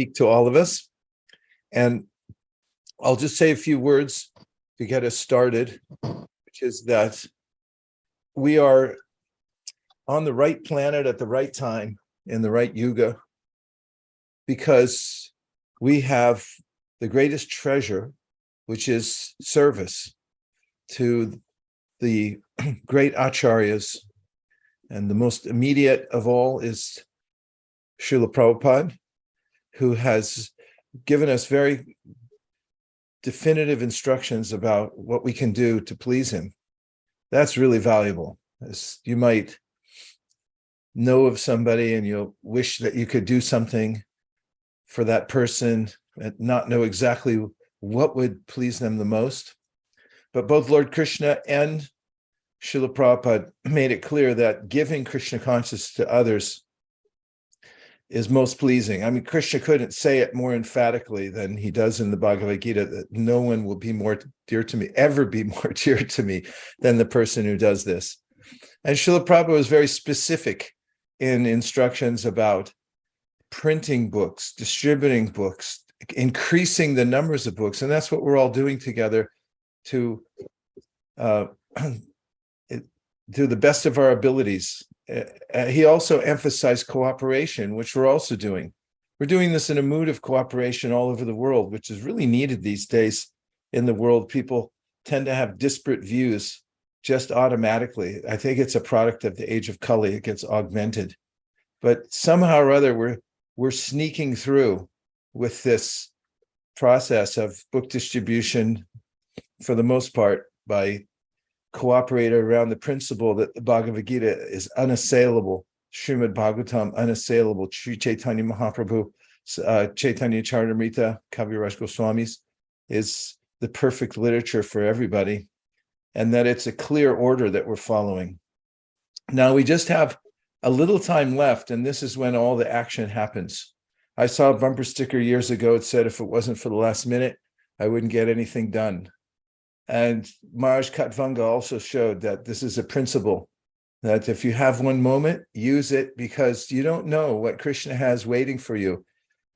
speak to all of us. And I'll just say a few words to get us started, which is that we are on the right planet at the right time in the right yuga, because we have the greatest treasure, which is service to the great acharyas. And the most immediate of all is Srila Prabhupada, who has given us very definitive instructions about what we can do to please him. That's really valuable. As you might know of somebody and you'll wish that you could do something for that person and not know exactly what would please them the most. But both Lord Krishna and Srila Prabhupada made it clear that giving Krishna consciousness to others is most pleasing. I mean, Krishna couldn't say it more emphatically than he does in the Bhagavad Gita, that no one will be more dear to me, ever be more dear to me than the person who does this. And Srila Prabhupada was very specific in instructions about printing books, distributing books, increasing the numbers of books. And that's what we're all doing together to do the best of our abilities. He also emphasized cooperation, which we're also doing. We're doing this in a mood of cooperation all over the world, which is really needed these days in the world. People tend to have disparate views just automatically. I think it's a product of the age of Kali. It gets augmented. But somehow or other, we're sneaking through with this process of book distribution, for the most part, by cooperating around the principle that the Bhagavad Gita is unassailable, Srimad Bhagavatam unassailable, Sri Chaitanya Mahaprabhu, Chaitanya Charitamrita, Kaviraj Goswami's is the perfect literature for everybody, and that it's a clear order that we're following. Now we just have a little time left, and this is when all the action happens. I saw a bumper sticker years ago. It said, if it wasn't for the last minute, I wouldn't get anything done. And Maharaj Katvanga also showed that this is a principle, that if you have one moment, use it, because you don't know what Krishna has waiting for you.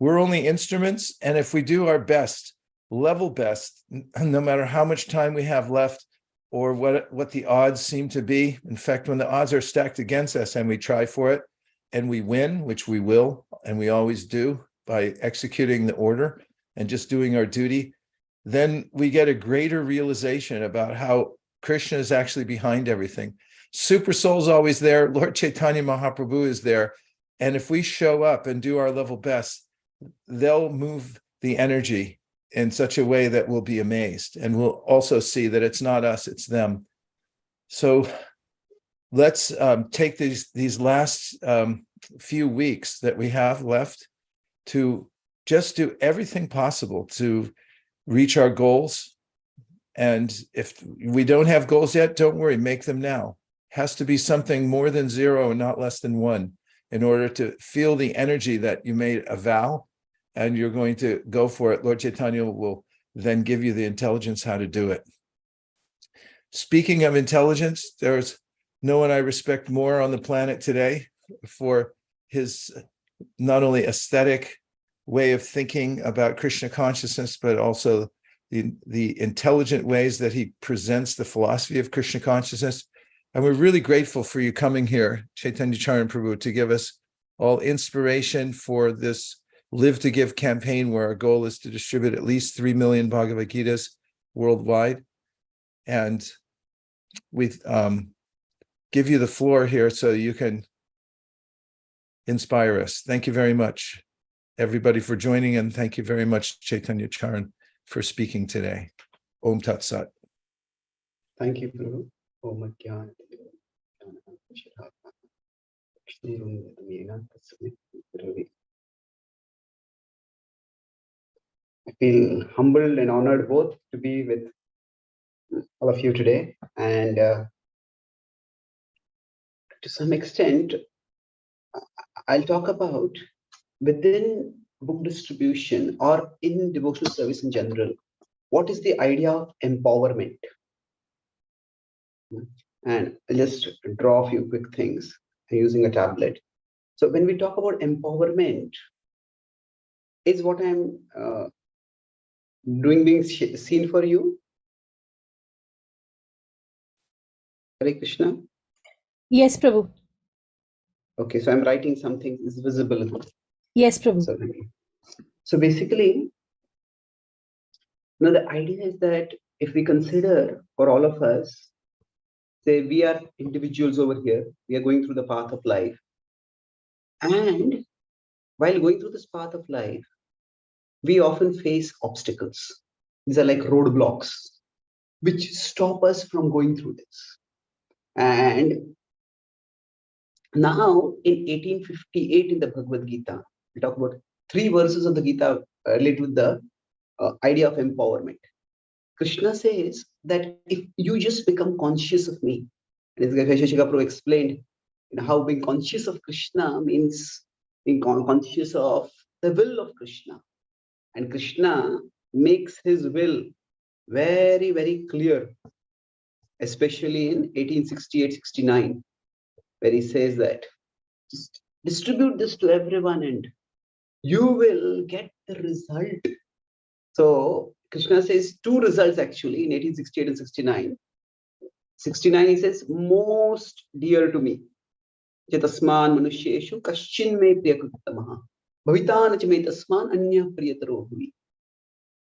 We're only instruments, and if we do our best, level best, no matter how much time we have left or what the odds seem to be. In fact, when the odds are stacked against us and we try for it and we win, which we will, and we always do by executing the order and just doing our duty, then we get a greater realization about how Krishna is actually behind everything. Super Soul's always there. Lord Chaitanya Mahaprabhu is there. And if we show up and do our level best, they'll move the energy in such a way that we'll be amazed. And we'll also see that it's not us, it's them. So let's take these last few weeks that we have left to just do everything possible to reach our goals. And if we don't have goals yet, don't worry, make them now. Has to be something more than 0 and not less than 1 in order to feel the energy that you made a vow and you're going to go for it. Lord Chaitanya will then give you the intelligence how to do it. Speaking of intelligence, there's no one I respect more on the planet today for his not only aesthetic way of thinking about Krishna consciousness, but also the intelligent ways that he presents the philosophy of Krishna consciousness. And we're really grateful for you coming here, Chaitanya Charan Prabhu, to give us all inspiration for this Live to Give campaign, where our goal is to distribute at least 3 million Bhagavad Gitas worldwide. And we give you the floor here so you can inspire us. Thank you very much, everybody, for joining, and thank you very much, Chaitanya Charan, for speaking today. Om Tat Sat. Thank you, Prabhu. Om Gyan. I feel humbled and honored both to be with all of you today. And to some extent, I'll talk about within book distribution or in devotional service in general, what is the idea of empowerment? And I'll just draw a few quick things using a tablet. So when we talk about empowerment, Is what I'm doing being seen for you? Hare Krishna. Yes, Prabhu. Okay, so I'm writing something is visible. Yes, Prabhu. So basically, the idea is that if we consider for all of us, say we are individuals over here, we are going through the path of life. And while going through this path of life, we often face obstacles. These are like roadblocks which stop us from going through this. And now in 1858 in the Bhagavad Gita, we talk about 3 verses of the Gita related with the idea of empowerment. Krishna says that if you just become conscious of me, and as Vaisesika Prabhu explained, how being conscious of Krishna means being conscious of the will of Krishna. And Krishna makes his will very, very clear, especially in 1868-69, where he says that just distribute this to everyone and you will get the result. So Krishna says 2 results actually in 1868 and 69. 69 he says, most dear to me. Chatasman manusheshu kaschin me priyakutamaha. Bhavitana cha me tasman anya priyataro bhuvi.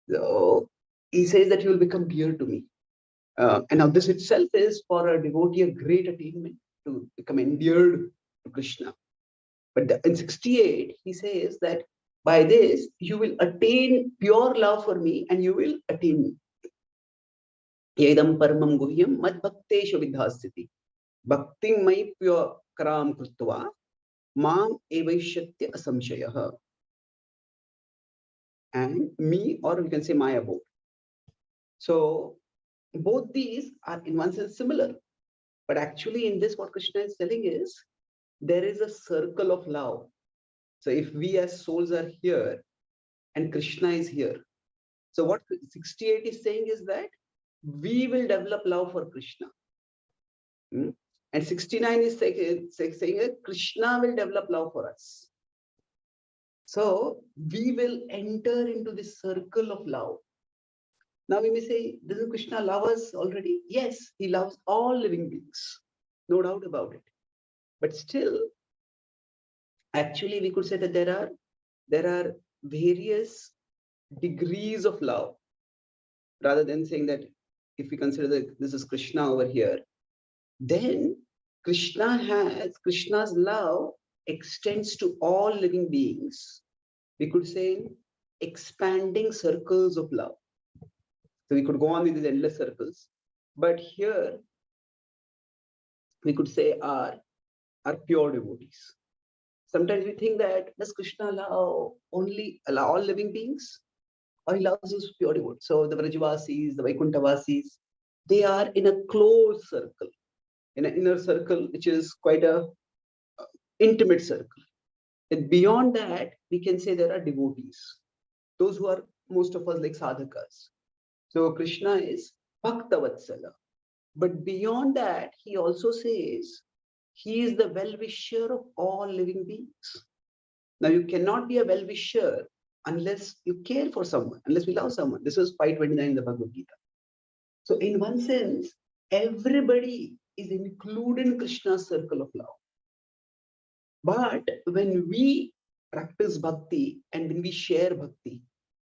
So he says that you will become dear to me. And now this itself is for a devotee a great attainment to become endeared to Krishna. But in 68, he says that by this, you will attain pure love for me and you will attain me. Yedam paramam guhyam mad bhakteshu vidhasiti. Bhakti mai pure karam krutva mam evaishyatya asamshayah. And me, or we can say my abode. So both these are in one sense similar. But actually in this, what Krishna is telling is, there is a circle of love. So if we as souls are here and Krishna is here, so what 68 is saying is that we will develop love for Krishna. And 69 is saying that Krishna will develop love for us. So we will enter into this circle of love. Now we may say, doesn't Krishna love us already? Yes, he loves all living beings. No doubt about it. But still, actually we could say that there are various degrees of love, rather than saying that if we consider that this is Krishna over here, then Krishna's love extends to all living beings. We could say expanding circles of love. So we could go on with these endless circles, but here we could say are pure devotees. Sometimes we think that does Krishna allow all living beings? Or he loves us pure devotees. So the Vrajavasis, the Vaikuntavasis, they are in a closed circle, in an inner circle, which is quite a intimate circle. And beyond that, we can say there are devotees, those who are most of us like sadhakas. So Krishna is Bhaktavatsala. But beyond that, he also says he is the well-wisher of all living beings. Now you cannot be a well-wisher unless you care for someone, unless we love someone. This is 529 in the Bhagavad Gita. So in one sense, everybody is included in Krishna's circle of love. But when we practice bhakti and when we share bhakti,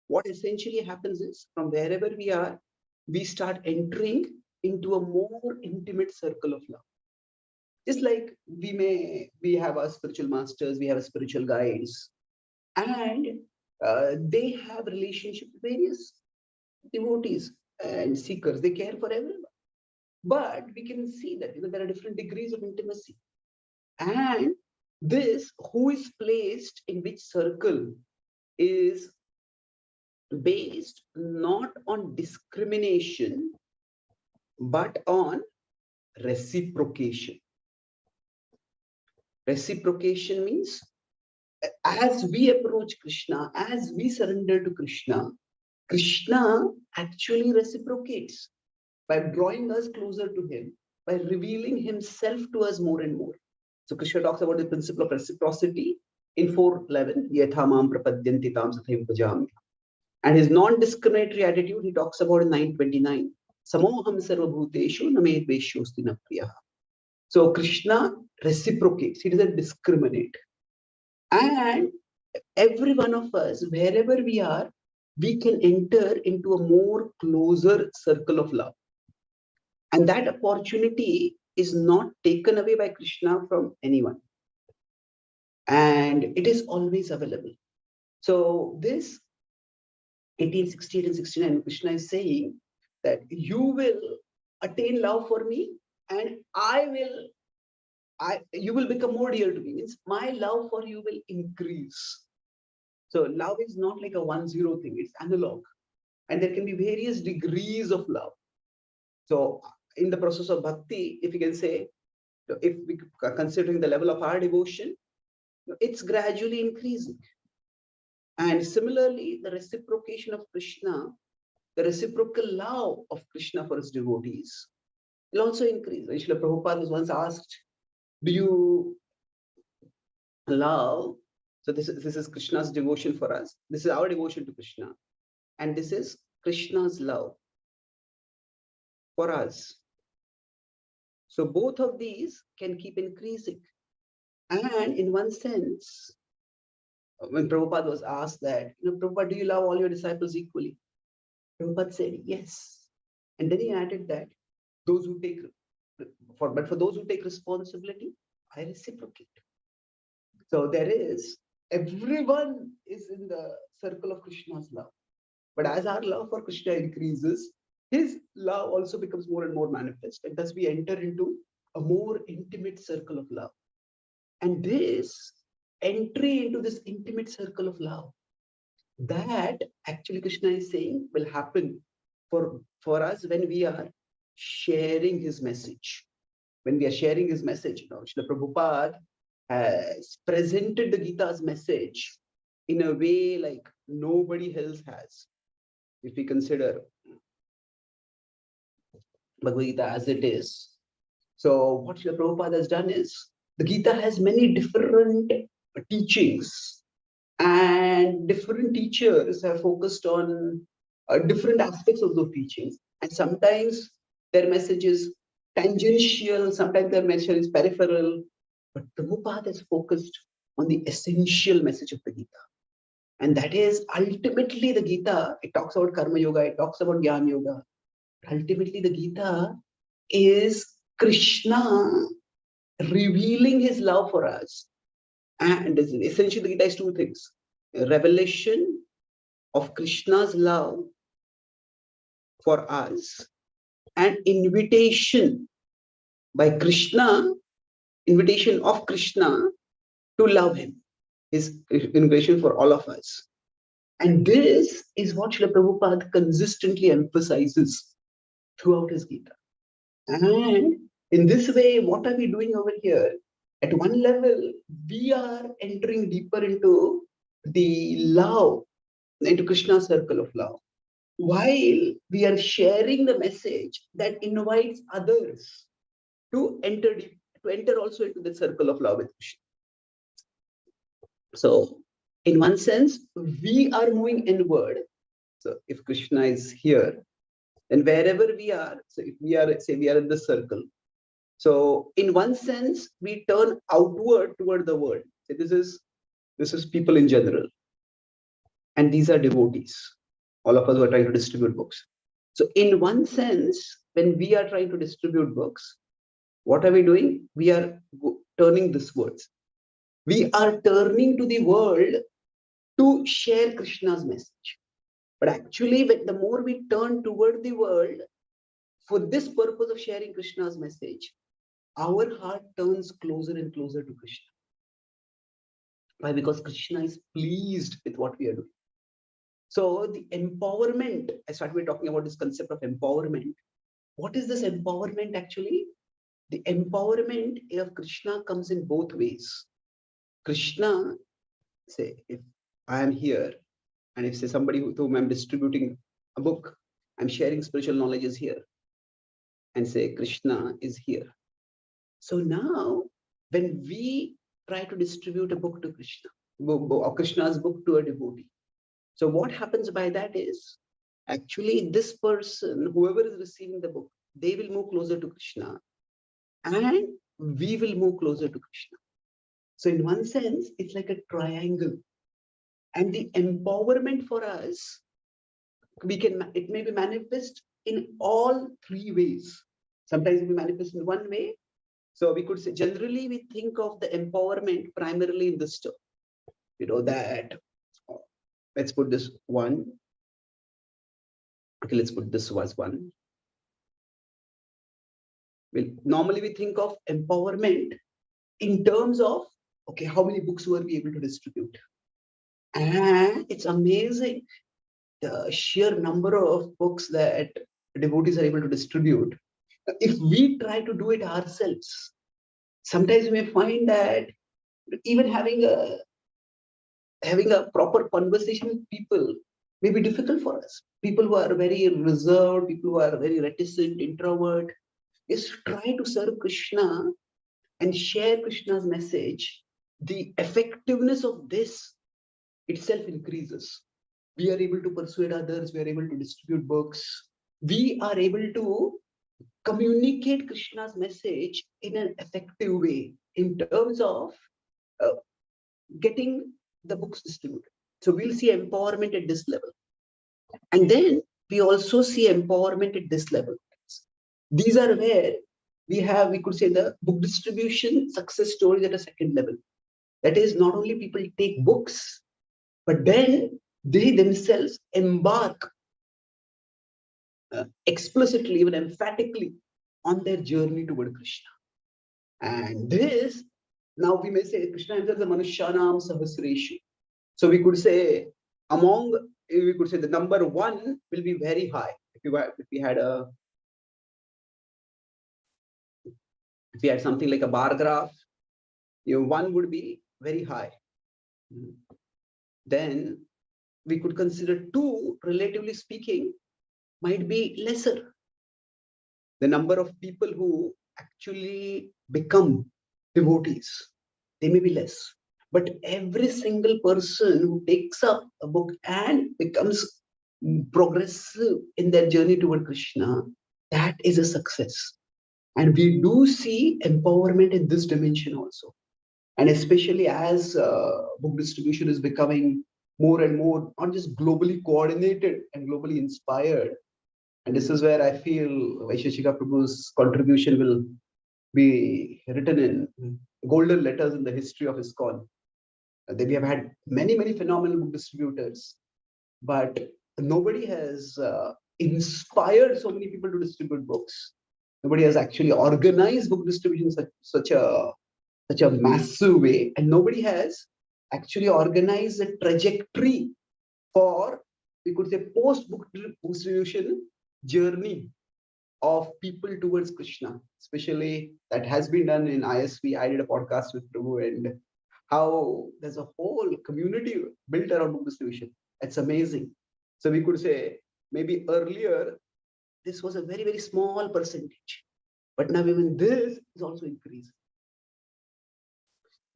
what essentially happens is from wherever we are, we start entering into a more intimate circle of love. Just like we have our spiritual masters, we have our spiritual guides, and they have relationship with various devotees and seekers. They care for everyone. But we can see that there are different degrees of intimacy. And this, who is placed in which circle, is based not on discrimination, but on reciprocation. Reciprocation means as we approach Krishna, as we surrender to Krishna, Krishna actually reciprocates by drawing us closer to him, by revealing himself to us more and more. So Krishna talks about the principle of reciprocity, in 4:11, Yathamam prapadyanti tam sathaiva bhajami. And his non-discriminatory attitude, he talks about in 9:29. Samoham sarvabhuteshu name dveshyosti na priyaha. So Krishna reciprocates, he doesn't discriminate. And every one of us, wherever we are, we can enter into a more closer circle of love. And that opportunity is not taken away by Krishna from anyone. And it is always available. So this 18, 16 and 69, Krishna is saying that you will attain love for me and you will become more dear to me. Means my love for you will increase. So love is not like a 1-0 thing, it's analog. And there can be various degrees of love. So in the process of bhakti, if you can say, if we are considering the level of our devotion, it's gradually increasing. And similarly, the reciprocation of Krishna, the reciprocal love of Krishna for his devotees will also increase. Srila Prabhupada was once asked, do you love? So this is Krishna's devotion for us. This is our devotion to Krishna. And this is Krishna's love for us. So both of these can keep increasing. And in one sense, when Prabhupada was asked that, Prabhupada, do you love all your disciples equally? Prabhupada said, yes. And then he added that those who take, but for those who take responsibility, I reciprocate. So everyone is in the circle of Krishna's love. But as our love for Krishna increases, his love also becomes more and more manifest. And thus we enter into a more intimate circle of love. And this entry into this intimate circle of love, that actually Krishna is saying will happen for us when we are sharing his message. When we are sharing his message, Srila Prabhupada has presented the Gita's message in a way like nobody else has. If we consider Bhagavad Gita as it is. So what Srila Prabhupada has done is, the Gita has many different teachings, and different teachers have focused on different aspects of those teachings. And sometimes their message is tangential, sometimes their message is peripheral. But Prabhupada is focused on the essential message of the Gita. And that is ultimately the Gita. It talks about Karma Yoga, it talks about Jnana Yoga. Ultimately, the Gita is Krishna revealing his love for us. And essentially, the Gita is two things: a revelation of Krishna's love for us, and invitation by Krishna, invitation of Krishna to love him, his invitation for all of us. And this is what Srila Prabhupada consistently emphasizes throughout his Gita. And in this way, what are we doing over here? At one level, we are entering deeper into the love, into Krishna's circle of love, while we are sharing the message that invites others to enter also into the circle of love with Krishna. So, in one sense, we are moving inward. So, if Krishna is here, then wherever we are, so if we are, say, we are in the circle. So, in one sense, we turn outward toward the world. So this is people in general, and these are devotees. All of us are trying to distribute books. So, in one sense, when we are trying to distribute books, what are we doing? We are turning this words. We are turning to the world to share Krishna's message. But actually, the more we turn toward the world for this purpose of sharing Krishna's message, our heart turns closer and closer to Krishna. Why? Because Krishna is pleased with what we are doing. So the empowerment, I started talking about this concept of empowerment. What is this empowerment actually? The empowerment of Krishna comes in both ways. Krishna, say, if I am here, and if say somebody to whom I'm distributing a book, I'm sharing spiritual knowledge is here, and say Krishna is here. So now, when we try to distribute a book to Krishna, or Krishna's book to a devotee. So what happens by that is, actually this person, whoever is receiving the book, they will move closer to Krishna and we will move closer to Krishna. So in one sense, it's like a triangle. And the empowerment for us, it may be manifest in all three ways. Sometimes it will manifest in one way. So we could say, generally we think of the empowerment primarily in this term. That, let's put this one. Okay, let's put this as one. Well, normally we think of empowerment in terms of, okay, how many books were we able to distribute? And it's amazing the sheer number of books that devotees are able to distribute. If we try to do it ourselves, sometimes we may find that even having a proper conversation with people may be difficult for us. People who are very reserved, people who are very reticent, introvert, is try to serve Krishna and share Krishna's message. The effectiveness of this itself increases. We are able to persuade others, we are able to distribute books, we are able to communicate Krishna's message in an effective way in terms of getting the books distributed. So we'll see empowerment at this level. And then we also see empowerment at this level. These are where we could say the book distribution success stories at a second level. That is, not only people take books, but then they themselves embark explicitly, even emphatically, on their journey toward Krishna. And this, now we may say, Krishna himself is the Manushyanam Sahasreshu. So we could say, the number one will be very high. If we had something like a bar graph, one would be very high. Then we could consider two, relatively speaking, might be lesser. The number of people who actually become devotees, they may be less. But every single person who takes up a book and becomes progressive in their journey toward Krishna, that is a success. And we do see empowerment in this dimension also. And especially as book distribution is becoming more and more, not just globally coordinated and globally inspired. And this is where I feel Vaisesika Prabhu's contribution will be written in golden letters in the history of ISKCON. We have had many, many phenomenal book distributors, but nobody has inspired so many people to distribute books. Nobody has actually organized book distribution in such a massive way, and nobody has actually organized a trajectory for, we could say, post-book distribution journey of people towards Krishna. Especially that has been done in ISV. I did a podcast with Prabhu, and how there's a whole community built around book distribution. It's amazing. So we could say maybe earlier this was a very, very small percentage, but now even this is also increasing.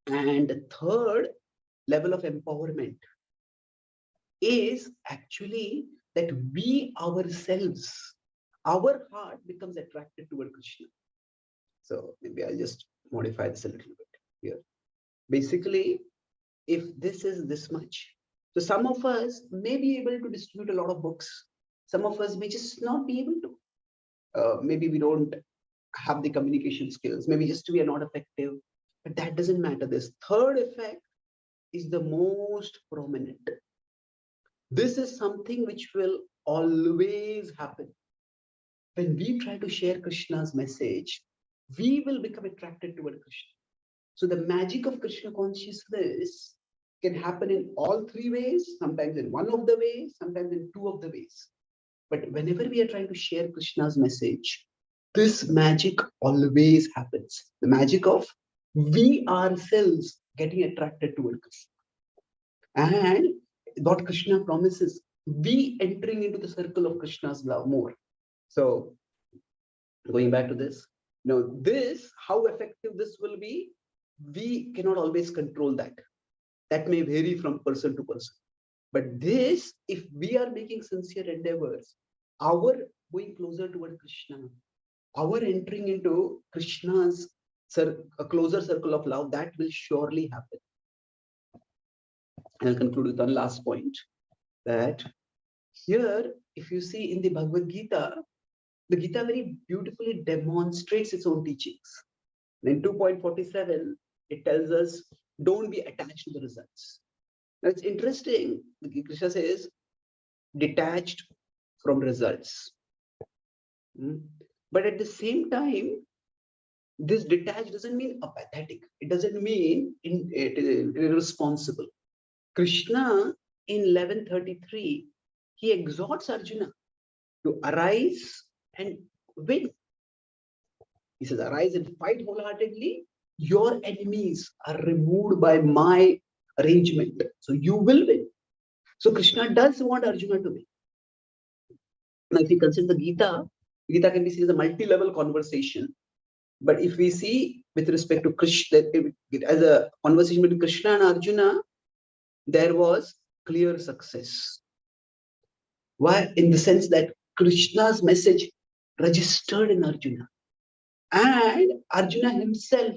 And the third level of empowerment is actually that we ourselves, our heart becomes attracted toward Krishna. So maybe I'll just modify this a little bit here. Basically, if this is this much, so some of us may be able to distribute a lot of books. Some of us may just not be able to. Maybe we don't have the communication skills. Maybe just we are not effective. But that doesn't matter. This third effect is the most prominent. This is something which will always happen. When we try to share Krishna's message, we will become attracted toward Krishna. So the magic of Krishna consciousness can happen in all three ways, sometimes in one of the ways, sometimes in two of the ways. But whenever we are trying to share Krishna's message, this magic always happens. The magic of we ourselves getting attracted toward Krishna. And what Krishna promises, we entering into the circle of Krishna's love more. So going back to this, this, how effective this will be, we cannot always control that. That may vary from person to person. But this, if we are making sincere endeavors, our going closer toward Krishna, our entering into Krishna's a closer circle of love, that will surely happen. And I'll conclude with one last point, that here, if you see in the Bhagavad Gita, the Gita very beautifully demonstrates its own teachings. In 2.47, it tells us, don't be attached to the results. Now it's interesting, Krishna says, detached from results. But at the same time, this detached doesn't mean apathetic. It doesn't mean irresponsible. Krishna in 1133, he exhorts Arjuna to arise and win. He says, arise and fight wholeheartedly. Your enemies are removed by my arrangement. So you will win. So Krishna does want Arjuna to win. Now, if you consider the Gita, Gita can be seen as a multi-level conversation. But if we see with respect to Krishna, as a conversation between Krishna and Arjuna, there was clear success. Why? In the sense that Krishna's message registered in Arjuna. And Arjuna himself,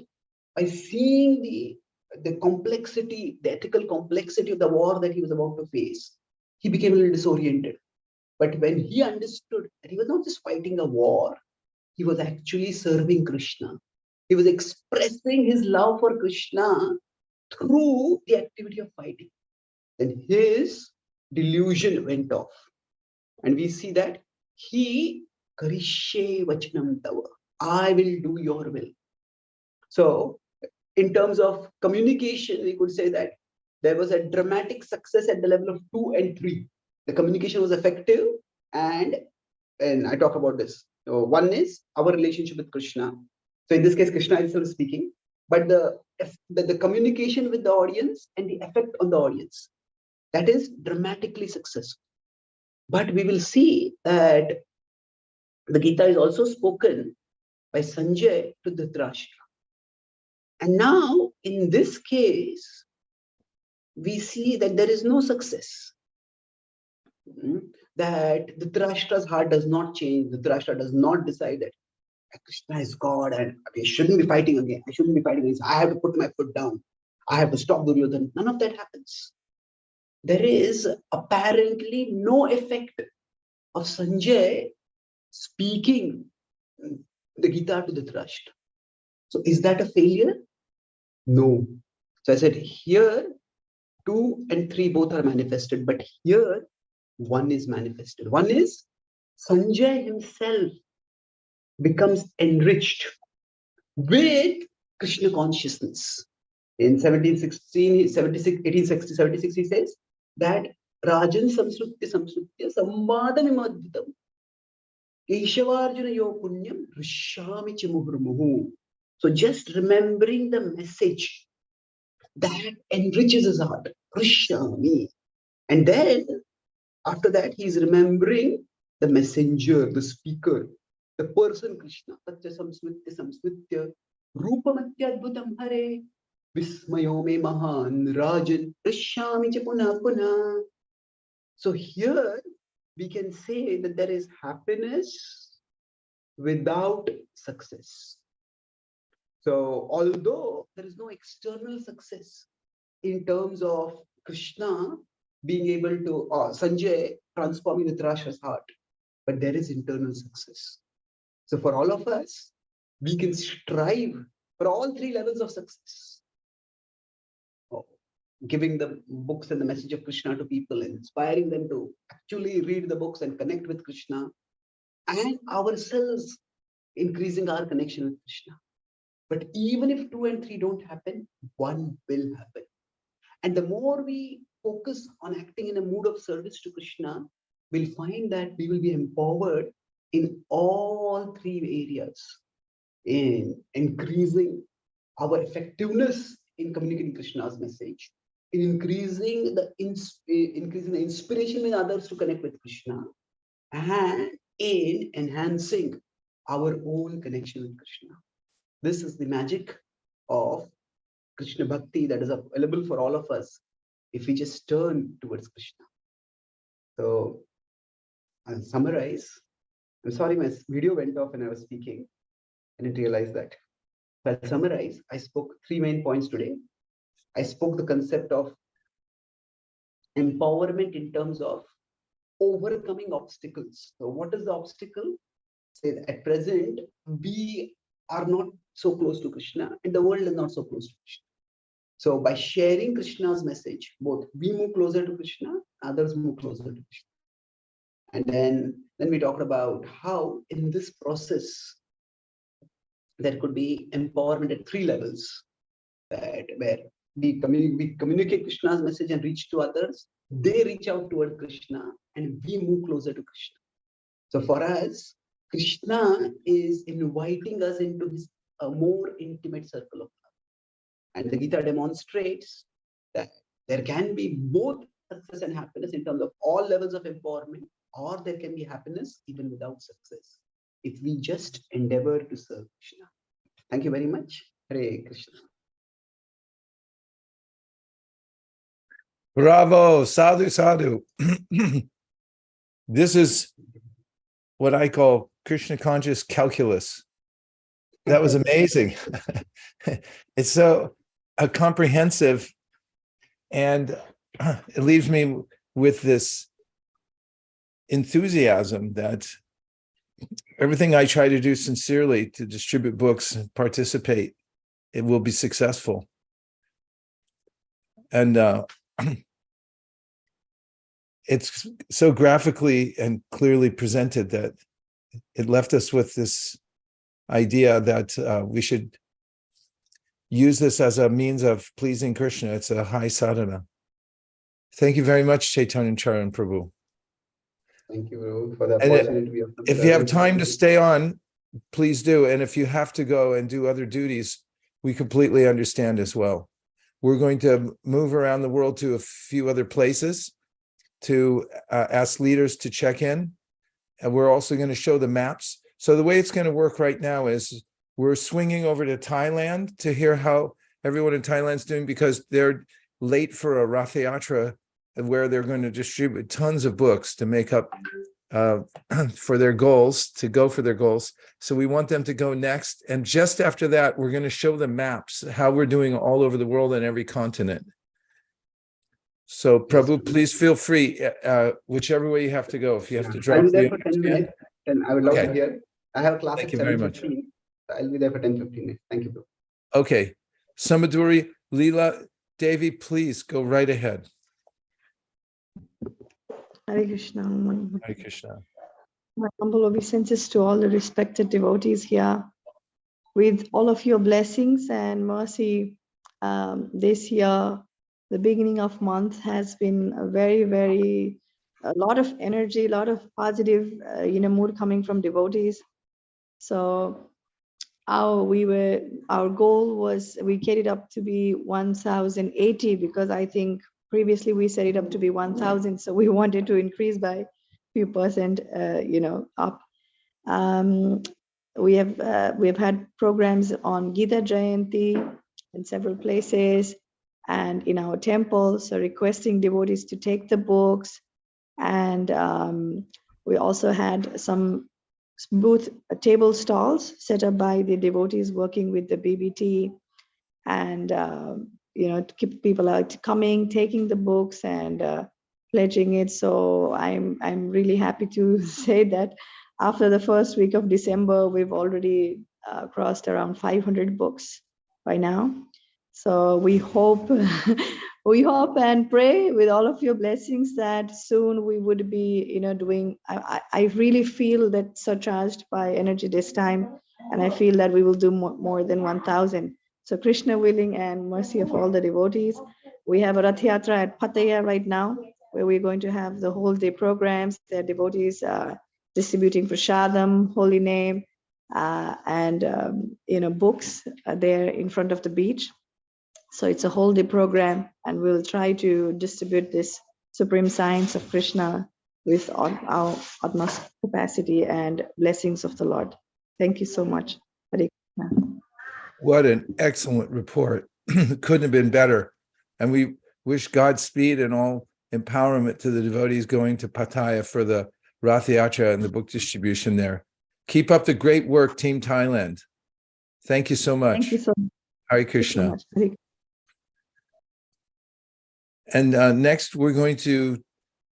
by seeing the complexity, the ethical complexity of the war that he was about to face, he became a little disoriented. But when he understood that he was not just fighting a war, he was actually serving Krishna. He was expressing his love for Krishna through the activity of fighting. Then his delusion went off. And we see that he, Karishe Vachanam Tava, I will do your will. So, in terms of communication, we could say that there was a dramatic success at the level of 2 and 3. The communication was effective, and I talk about this. So one is our relationship with Krishna. So in this case, Krishna is speaking, but the communication with the audience and the effect on the audience, that is dramatically successful. But we will see that the Gita is also spoken by Sanjay to Dhritarashtra. And now, in this case, we see that there is no success. That Dhritarashtra's heart does not change. Dhritarashtra does not decide that Krishna is God and I shouldn't be fighting again. I shouldn't be fighting against. I have to put my foot down. I have to stop Duryodhana. None of that happens. There is apparently no effect of Sanjay speaking the Gita to Dhritarashtra. So is that a failure? No. So I said here 2 and 3 both are manifested, but here 1 is manifested. One is Sanjay himself becomes enriched with Krishna consciousness. In 1876, he says that Rajan Samsrutya Samvadamimadhitam Keshavarjuna Yo Punyam Rishami Chimuhurmuhu. So just remembering the message that enriches his heart, Rishami. And then after that, he is remembering the messenger, the speaker, the person Krishna. Tatya samsmitya rupamatya adbhutam hare vismayo me mahan rajan rishyami cha puna puna. So here we can say that there is happiness without success. So although there is no external success in terms of Krishna being able to, Sanjay transforming Dhritarashtra's heart, but there is internal success. So for all of us, we can strive for all 3 levels of success. Giving the books and the message of Krishna to people, inspiring them to actually read the books and connect with Krishna, and ourselves increasing our connection with Krishna. But even if 2 and 3 don't happen, 1 will happen. And the more we focus on acting in a mood of service to Krishna, we'll find that we will be empowered in all 3 areas, in increasing our effectiveness in communicating Krishna's message, in increasing the inspiration in others to connect with Krishna, and in enhancing our own connection with Krishna. This is the magic of Krishna Bhakti that is available for all of us if we just turn towards Krishna. So I'll summarize. I'm sorry, my video went off when I was speaking. I didn't realize that. But I'll summarize. I spoke 3 main points today. I spoke the concept of empowerment in terms of overcoming obstacles. So what is the obstacle? Say at present, we are not so close to Krishna and the world is not so close to Krishna. So by sharing Krishna's message, both we move closer to Krishna, others move closer to Krishna. And then we talked about how in this process, there could be empowerment at 3 levels, that where we communicate Krishna's message and reach to others, they reach out toward Krishna and we move closer to Krishna. So for us, Krishna is inviting us into his a more intimate circle of love. And the Gita demonstrates that there can be both success and happiness in terms of all levels of empowerment, or there can be happiness even without success, if we just endeavor to serve Krishna. Thank you very much. Hare Krishna. Bravo, sadhu, sadhu. This is what I call Krishna conscious calculus. That was amazing. It's so comprehensive, and it leaves me with this enthusiasm that everything I try to do sincerely to distribute books and participate, it will be successful. And it's so graphically and clearly presented that it left us with this idea that we should use this as a means of pleasing Krishna. It's a high sadhana. Thank you very much, Chaitanya and Charan Prabhu. Thank you, Prabhu, for the And opportunity. if you have time to stay on, please do. And if you have to go and do other duties, we completely understand as well. We're going to move around the world to a few other places to ask leaders to check in. And we're also going to show the maps. So the way it's going to work right now is we're swinging over to Thailand to hear how everyone in Thailand's doing, because they're late for a Rath Yatra where they're going to distribute tons of books to make up for their goals, to go for their goals. So we want them to go next. And just after that, we're going to show the maps, how we're doing all over the world and every continent. So Prabhu, please feel free, whichever way you have to go. If you have to drop. I'll be there for 10 minutes, and I would love to hear. I have class Thank at you very much. 7:15. I'll be there for 10-15 minutes. Thank you, bro. Okay. Samaduri, Leela, Devi, please go right ahead. Hare Krishna. Hare Krishna. My humble obeisances to all the respected devotees here. With all of your blessings and mercy, this year, the beginning of month has been a lot of energy, a lot of positive, mood coming from devotees. So our goal was, we carried up to be 1,080, because I think previously we set it up to be 1,000. So we wanted to increase by a few percent, up. We have had programs on Gita Jayanti in several places and in our temple. So requesting devotees to take the books. And we also had some booth table stalls set up by the devotees working with the BBT, and to keep people out coming, taking the books and pledging it. So I'm really happy to say that after the first week of December, we've already crossed around 500 books by now. So we hope and pray with all of your blessings that soon we would be, doing. I really feel that surcharged by energy this time, and I feel that we will do more than 1,000. So Krishna willing and mercy of all the devotees, we have a Rath Yatra at Pattaya right now, where we're going to have the whole day programs. The devotees distributing prasadam, holy name, and books there in front of the beach. So it's a whole day program, and we'll try to distribute this supreme science of Krishna with our utmost capacity and blessings of the Lord. Thank you so much. Hare Krishna. What an excellent report. couldn't have been better. And we wish Godspeed and all empowerment to the devotees going to Pattaya for the Rath Yatra and the book distribution there. Keep up the great work, Team Thailand. Thank you so much. Thank you so Hare so Krishna. much. Hare And next, we're going to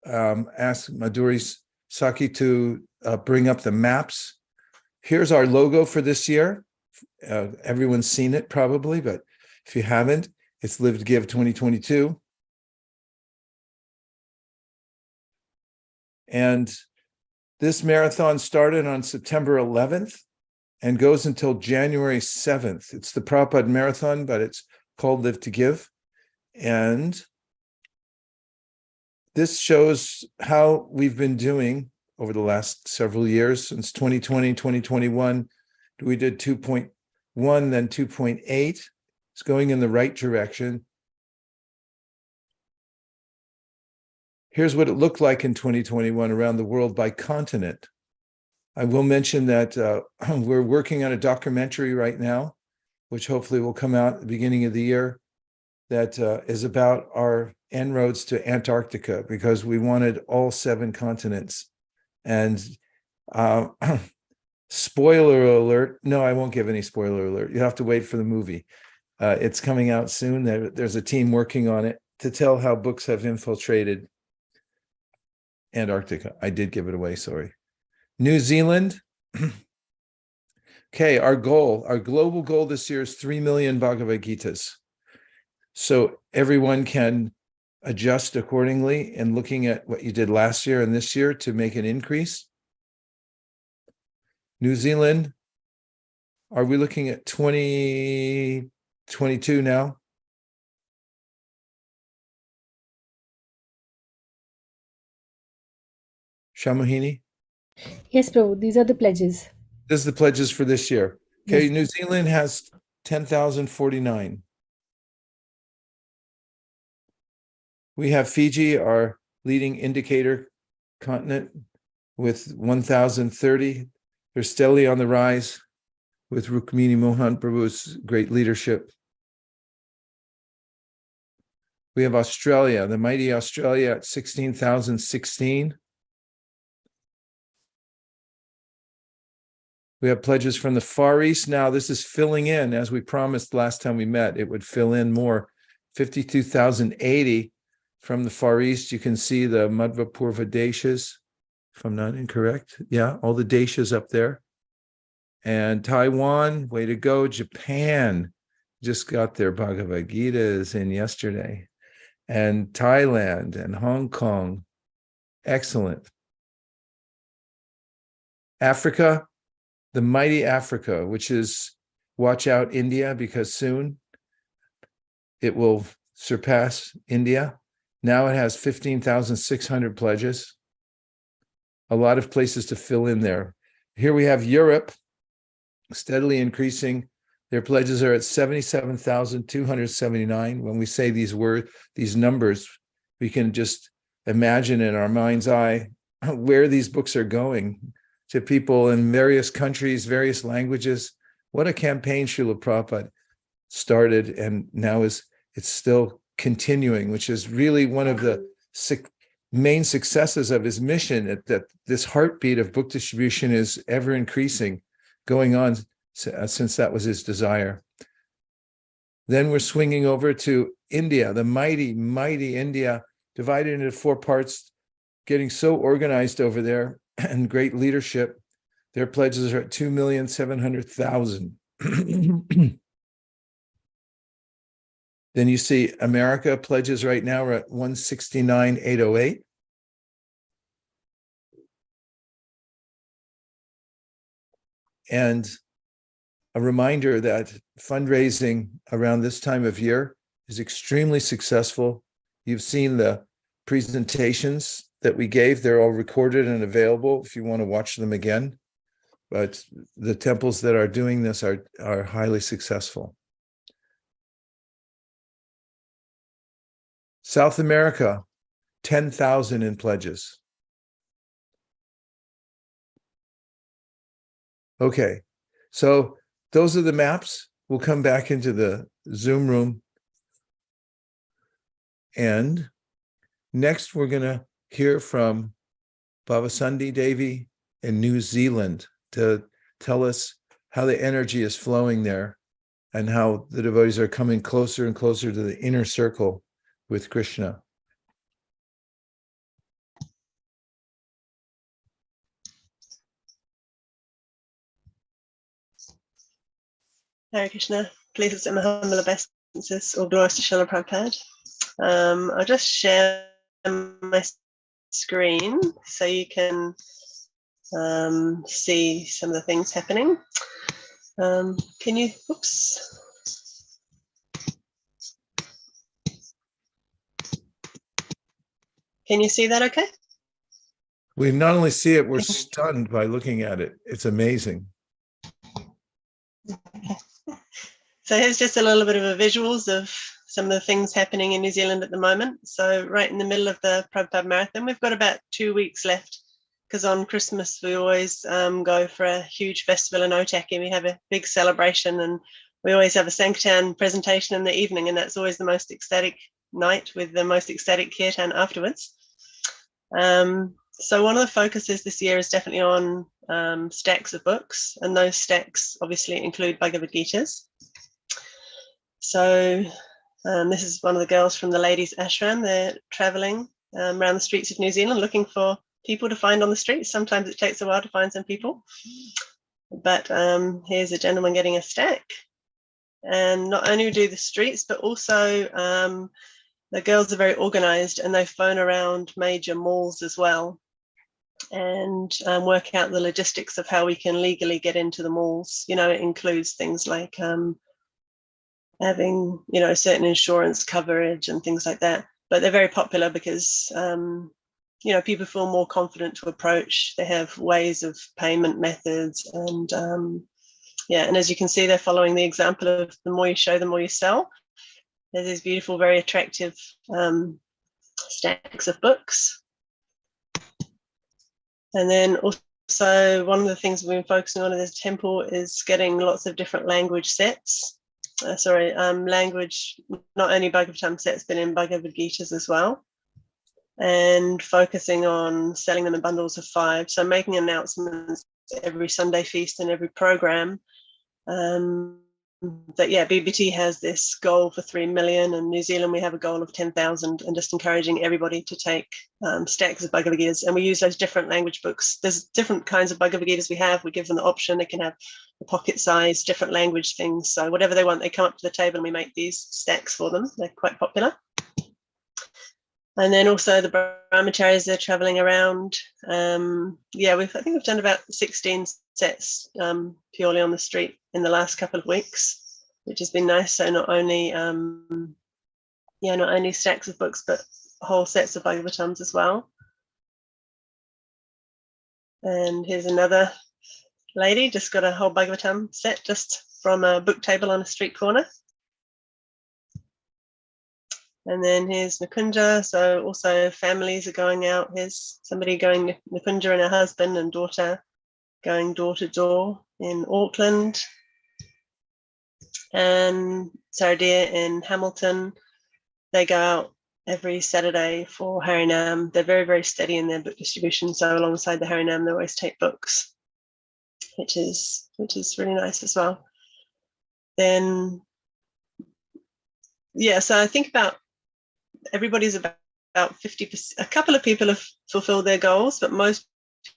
ask Madhuri Saki to bring up the maps. Here's our logo for this year. Everyone's seen it probably, but if you haven't, it's Live to Give 2022. And this marathon started on September 11th and goes until January 7th. It's the Prabhupada Marathon, but it's called Live to Give. And this shows how we've been doing over the last several years, since 2020, 2021. We did 2.1, then 2.8. It's going in the right direction. Here's what it looked like in 2021 around the world by continent. I will mention that we're working on a documentary right now, which hopefully will come out at the beginning of the year, that is about our en-roads to Antarctica, because we wanted all 7 continents. And spoiler alert, no, I won't give any spoiler alert. You have to wait for the movie. It's coming out soon. There's a team working on it to tell how books have infiltrated Antarctica. I did give it away, sorry. New Zealand. Okay, our global goal this year is 3 million Bhagavad Gitas. So everyone can adjust accordingly and looking at what you did last year and this year to make an increase. New Zealand, are we looking at 2022 now? Shamohini? Yes, Prabhu. These are the pledges. This is the pledges for this year. Okay, Yes. New Zealand has 10,049. We have Fiji, our leading indicator continent, with 1,030. They're steadily on the rise with Rukmini Mohan Prabhu's great leadership. We have Australia, the mighty Australia at 16,016. We have pledges from the Far East. Now this is filling in, as we promised last time we met, it would fill in more. 52,080 from the Far East. You can see the Madhva Purva Deshas, if I'm not incorrect. Yeah, all the Deshas up there. And Taiwan, way to go. Japan just got their Bhagavad Gitas in yesterday. And Thailand and Hong Kong. Excellent. Africa, the mighty Africa, which is, watch out India, because soon it will surpass India. Now it has 15,600 pledges. A lot of places to fill in there. Here we have Europe, steadily increasing. Their pledges are at 77,279. When we say these numbers, we can just imagine in our mind's eye where these books are going to people in various countries, various languages. What a campaign Srila Prabhupada started, and now it's still continuing, which is really one of the main successes of his mission, that this heartbeat of book distribution is ever increasing, going on since that was his desire. Then we're swinging over to India, the mighty, mighty India, divided into 4 parts, getting so organized over there and great leadership. Their pledges are at 2,700,000. Then you see America pledges right now are at 169,808. And a reminder that fundraising around this time of year is extremely successful. You've seen the presentations that we gave. They're all recorded and available if you want to watch them again. But the temples that are doing this are highly successful. South America, 10,000 in pledges. Okay, so those are the maps. We'll come back into the Zoom room And next, we're going to hear from Bhavasandi Devi in New Zealand to tell us how the energy is flowing there and how the devotees are coming closer and closer to the inner circle with Krishna. Hare Krishna, please accept my humble obeisances, all glories to Srila Prabhupada. I'll just share my screen so you can see some of the things happening. Can you, oops. Can you see that okay? We not only see it, we're stunned by looking at it. It's amazing. So here's just a little bit of a visuals of some of the things happening in New Zealand at the moment. So right in the middle of the Prabhupada Marathon, we've got about 2 weeks left, because on Christmas we always go for a huge festival in Otaki. We have a big celebration, and we always have a Sankirtan presentation in the evening, and that's always the most ecstatic night with the most ecstatic kirtan afterwards. So one of the focuses this year is definitely on stacks of books, and those stacks obviously include Bhagavad Gitas. So this is one of the girls from the ladies' ashram. They're traveling around the streets of New Zealand looking for people to find on the streets. Sometimes it takes a while to find some people, but here's a gentleman getting a stack. And not only do the streets, but also the girls are very organized, and they phone around major malls as well and work out the logistics of how we can legally get into the malls. You know, it includes things like having, you know, certain insurance coverage and things like that. But they're very popular because, you know, people feel more confident to approach. They have ways of payment methods. And yeah, and as you can see, they're following the example of the more you show, the more you sell. There's these beautiful, very attractive stacks of books. And then also one of the things we've been focusing on in this temple is getting lots of different language sets. Language, not only Bhagavatam sets, but in Bhagavad Gitas as well. And focusing on selling them in bundles of 5. So making announcements every Sunday feast and every program. That yeah, BBT has this goal for 3 million, and New Zealand we have a goal of 10,000, and just encouraging everybody to take stacks of Bhagavad Gitas. And we use those different language books. There's different kinds of Bhagavad Gitas we have. We give them the option. They can have the pocket size, different language things. So whatever they want, they come up to the table and we make these stacks for them. They're quite popular. And then also the brahmacharis, they're traveling around. Yeah, I think we've done about 16 sets purely on the street in the last couple of weeks, which has been nice. So not only stacks of books, but whole sets of Bhagavatams as well. And here's another lady, just got a whole Bhagavatam set just from a book table on a street corner. And then here's Nikunja. So also families are going out. Here's somebody going, Nikunja and her husband and daughter, going door to door in Auckland. And Saradia in Hamilton. They go out every Saturday for Harinam. They're very, very steady in their book distribution. So alongside the Harinam, they always take books, which is really nice as well. Then, yeah, so I think about everybody's about 50%. A couple of people have fulfilled their goals, but most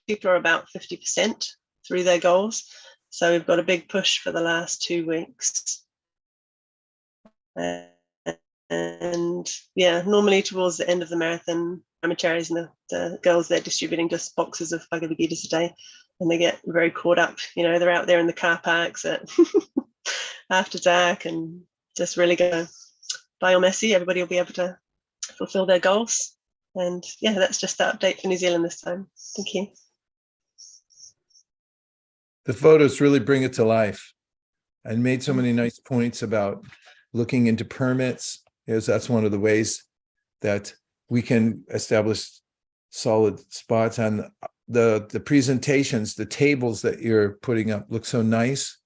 people are about 50% through their goals. So we've got a big push for the last 2 weeks. And yeah, normally towards the end of the marathon, brahmacharis and the girls, they're distributing just boxes of Bhagavad Gitas a day, and they get very caught up. You know, they're out there in the car parks at after dark and just really go by all messy. Everybody will be able to fulfill their goals. And yeah, that's just the update for New Zealand this time. Thank you. The photos really bring it to life, and made so many nice points about looking into permits. Yes, that's one of the ways that we can establish solid spots. And the presentations, the tables that you're putting up look so nice,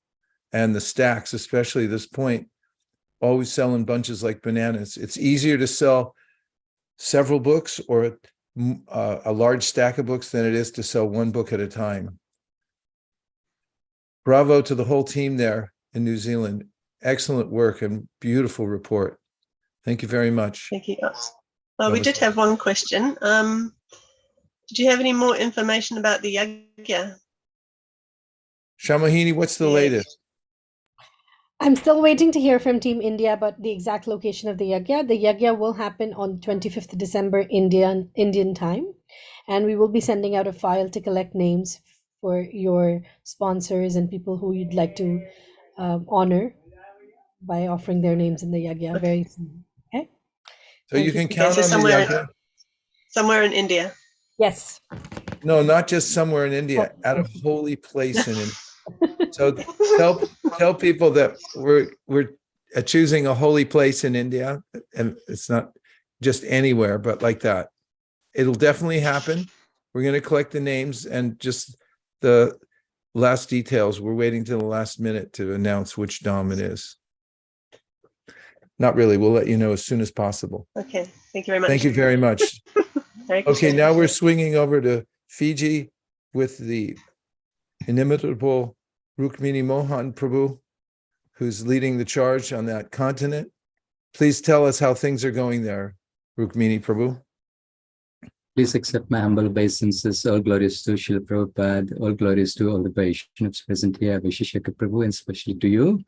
and the stacks, especially this point, always sell in bunches like bananas. It's easier to sell several books or a large stack of books than it is to sell one book at a time. Bravo to the whole team there in New Zealand. Excellent work and beautiful report. Thank you very much. Thank you. We did have one question. Did you have any more information about the yagya? Shamahini, what's the latest? I'm still waiting to hear from Team India about the exact location of the yagya. The yagya will happen on 25th December Indian time, and we will be sending out a file to collect names for your sponsors and people who you'd like to honor by offering their names in the yagya very soon. Okay. So you can count on the yagya? Somewhere in India. Yes. No, not just somewhere in India, at a holy place in India. So tell people that we're choosing a holy place in India, and it's not just anywhere, but like that. It'll definitely happen. We're going to collect the names and just the last details. We're waiting till the last minute to announce which Dham it is. Not really. We'll let you know as soon as possible. Okay. Thank you very much. Thank you very much. Okay, now we're swinging over to Fiji with the inimitable Rukmini Mohan Prabhu, who's leading the charge on that continent. Please tell us how things are going there, Rukmini Prabhu. Please accept my humble obeisances. All glories to Srila Prabhupada. All glories to all the Vaishnavas present here, Vaisesika Prabhu, and especially to you,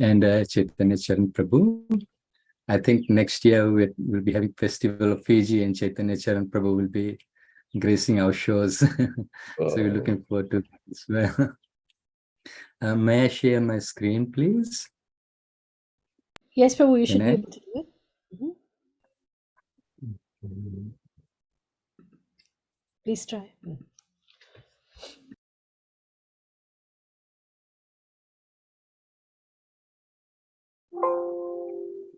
and Chaitanya Charan Prabhu. I think next year we'll be having Festival of Fiji, and Chaitanya Charan Prabhu will be gracing our shows. So we're looking forward to this as well. May I share my screen, please? Yes, Prabhu, you should be able to do it. Please try.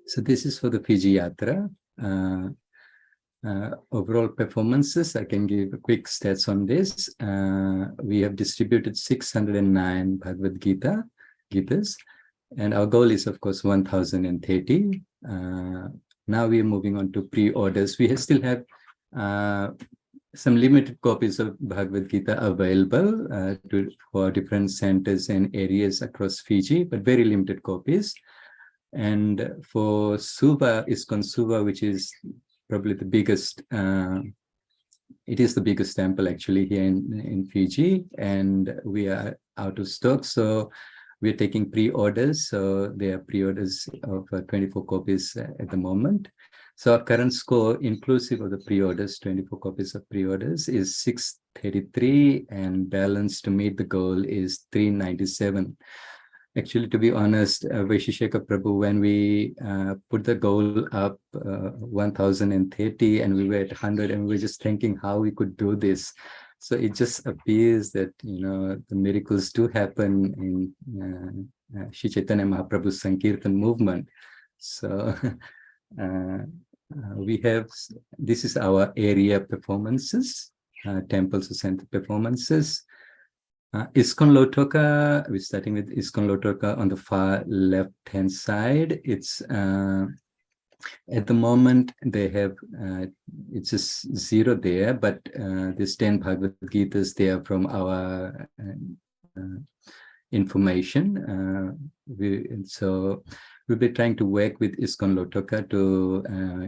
So this is for the Fiji Yatra. Overall performances, I can give a quick stats on this. We have distributed 609 Bhagavad Gitas, and our goal is, of course, 1030. Now we are moving on to pre-orders. We still have some limited copies of Bhagavad Gita available for different centers and areas across Fiji, but very limited copies. And for Suva, ISKCON Suva, which is probably the biggest, it is the biggest temple actually here in Fiji, and we are out of stock. So we're taking pre-orders. So there are pre-orders of 24 copies at the moment. So our current score, inclusive of the pre-orders, 24 copies of pre-orders, is 633, and balance to meet the goal is 397. Actually, to be honest, Vaisesika Prabhu, when we put the goal up 1030 and we were at 100, and we were just thinking how we could do this. So it just appears that, you know, the miracles do happen in Sri Chaitanya Mahaprabhu's Sankirtan movement. So we have, this is our area performances, temples or center performances. ISKCON Lotoka, we're starting with ISKCON Lotoka on the far left-hand side. It's at the moment they have it's just 0 there, but there's 10 Bhagavad Gitas there from our information. So we'll be trying to work with ISKCON Lotoka to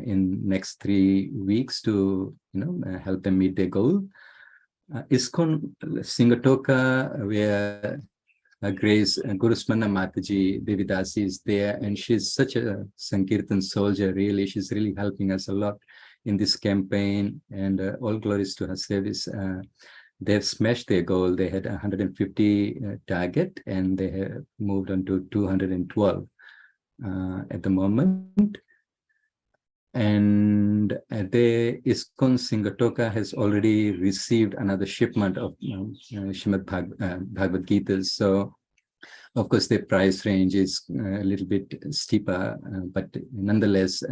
in next 3 weeks to help them meet their goal. ISKCON Singatoka, where Grace Gurusmana Mataji Devi Dasi is there, and she's such a Sankirtan soldier, really. She's really helping us a lot in this campaign, and all glories to her service. They've smashed their goal. They had 150 target, and they have moved on to 212 at the moment. And the ISKCON Singatoka has already received another shipment of Srimad Bhagavad Gitas. So, of course, the price range is a little bit steeper, but nonetheless,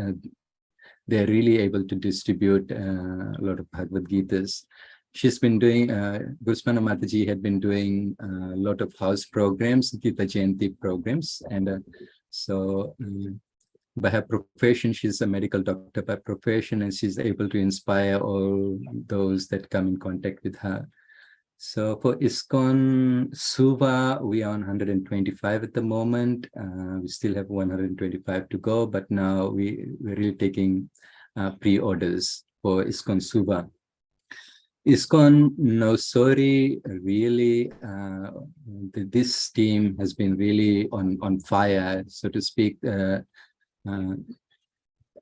they're really able to distribute a lot of Bhagavad Gitas. She's been doing, Gurusmana Mataji had been doing a lot of house programs, Gita Jayanti programs, and so by her profession, she's a medical doctor by profession, and she's able to inspire all those that come in contact with her. So for ISKCON Suva, we are on 125 at the moment. We still have 125 to go, but now we're really taking pre-orders for ISKCON Suva. ISKCON Nosori, really, this team has been really on fire, so to speak.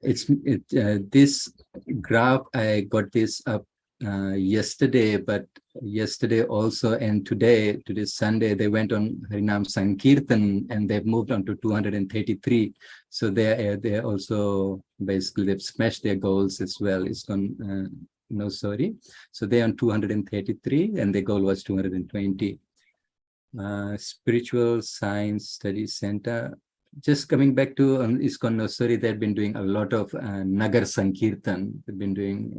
This graph, I got this up yesterday, but yesterday also and today Sunday, they went on Harinam Sankirtan and they've moved on to 233. So they're also basically they've smashed their goals as well. ISKCON Nosori. So they're on 233 and their goal was 220. Spiritual Science Study Center. Just coming back to ISKCON Nosori, they've been doing a lot of Nagar Sankirtan. They've been doing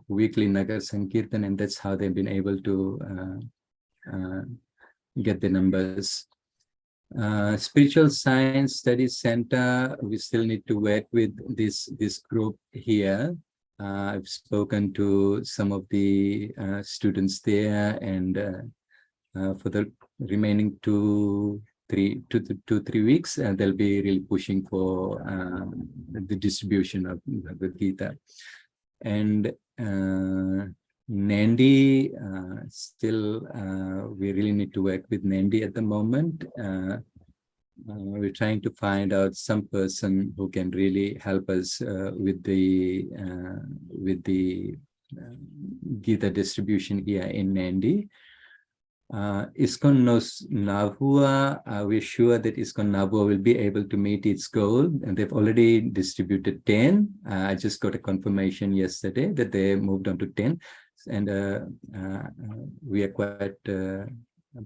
weekly Nagar Sankirtan, and that's how they've been able to get the numbers. Spiritual Science Studies Center, we still need to work with this group here. I've spoken to some of the students there, and for the remaining 2-3 weeks, they'll be really pushing for the distribution of Bhagavad Gita. And Nandi, still we really need to work with Nandi at the moment. We're trying to find out some person who can really help us with the Gita distribution here in Nandi. ISKCON Navua, we're sure that ISKCON Navua will be able to meet its goal, and they've already distributed 10. I just got a confirmation yesterday that they moved on to 10, and we are quite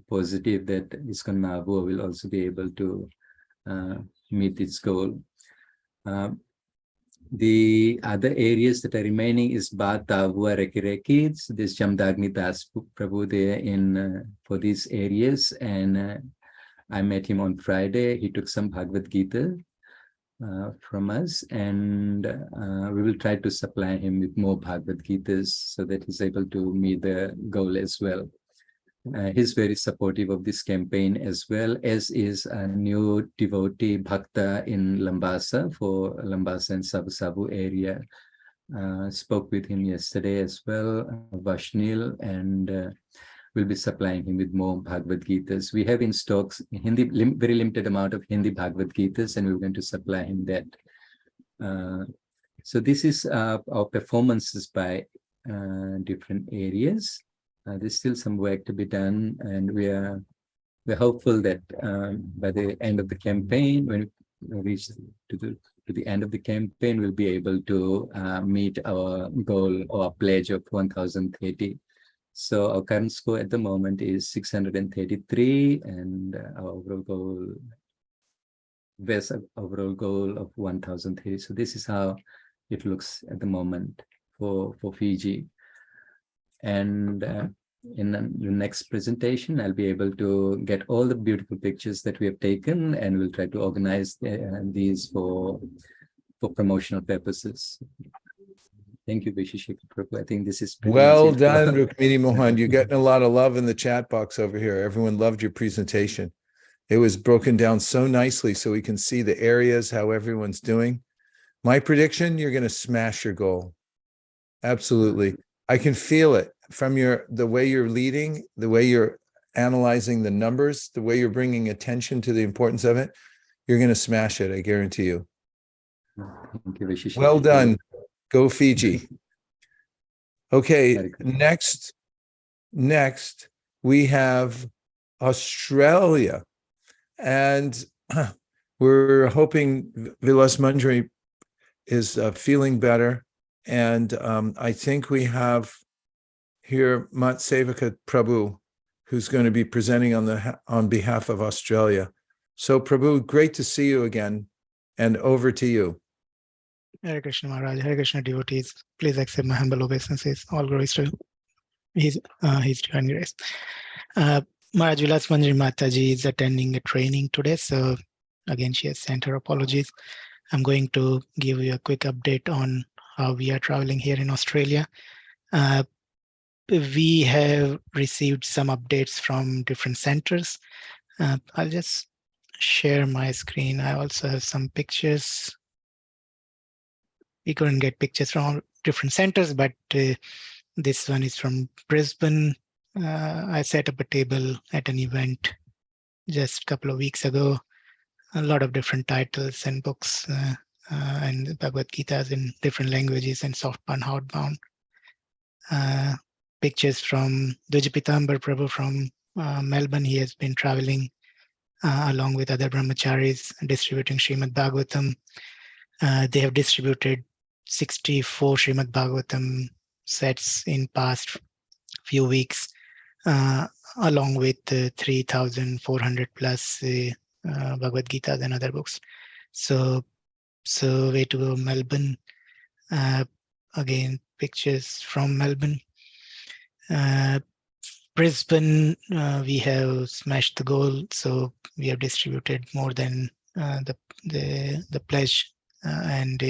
positive that ISKCON Navua will also be able to meet its goal. The other areas that are remaining is Bhat, Tavua, Reki. There's Jamdagni Das Prabhu there for these areas, and I met him on Friday. He took some Bhagavad Gita from us, and we will try to supply him with more Bhagavad Gitas so that he's able to meet the goal as well. He's very supportive of this campaign, as well as is a new devotee Bhakta in Lambasa, for Lambasa and Sabu area. Spoke with him yesterday as well, Vashnil, and we'll be supplying him with more Bhagavad Gitas. We have in stocks Hindi, very limited amount of Hindi Bhagavad Gitas, and we're going to supply him that. So this is our performances by different areas. There's still some work to be done, and we're hopeful that by the end of the campaign, when we reach to the end of the campaign, we'll be able to meet our goal or pledge of 1,030. So our current score at the moment is 633, and our overall goal of 1,030. So this is how it looks at the moment for Fiji. And in the next presentation, I'll be able to get all the beautiful pictures that we have taken, and we'll try to organize these for promotional purposes. Thank you, Vaisesika Prabhu. I think this is well done, Rukmini Mohan. You're getting a lot of love in the chat box over here. Everyone loved your presentation. It was broken down so nicely so we can see the areas, how everyone's doing. My prediction, you're going to smash your goal. Absolutely. I can feel it from the way you're leading, the way you're analyzing the numbers, the way you're bringing attention to the importance of it. You're going to smash it, I guarantee you. Thank you, Vaisesika. Well done. Go Fiji. Okay, next we have Australia. And we're hoping Vilas Manjari is feeling better. And I think we have here Vaisesika Prabhu, who's going to be presenting on behalf of Australia. So Prabhu, great to see you again, and over to you. Hare Krishna Maharaj, Hare Krishna devotees, please accept my humble obeisances. All glories to His divine grace. Maharaj Vilas Manjari Mataji is attending a training today, so again, she has sent her apologies. I'm going to give you a quick update on how we are traveling here in Australia. We have received some updates from different centers. I'll just share my screen. I also have some pictures. We couldn't get pictures from different centers, but this one is from Brisbane. I set up a table at an event just a couple of weeks ago. A lot of different titles and books and Bhagavad Gita's in different languages and softbound, hardbound. Pictures from Dvijapitambar Prabhu from Melbourne. He has been traveling along with other brahmacharis distributing Srimad Bhagavatam. They have distributed 64 Srimad Bhagavatam sets in past few weeks, along with 3,400 plus Bhagavad Gita and other books. So way to go, Melbourne. Again, pictures from Melbourne. Brisbane, we have smashed the goal, so we have distributed more than the pledge, and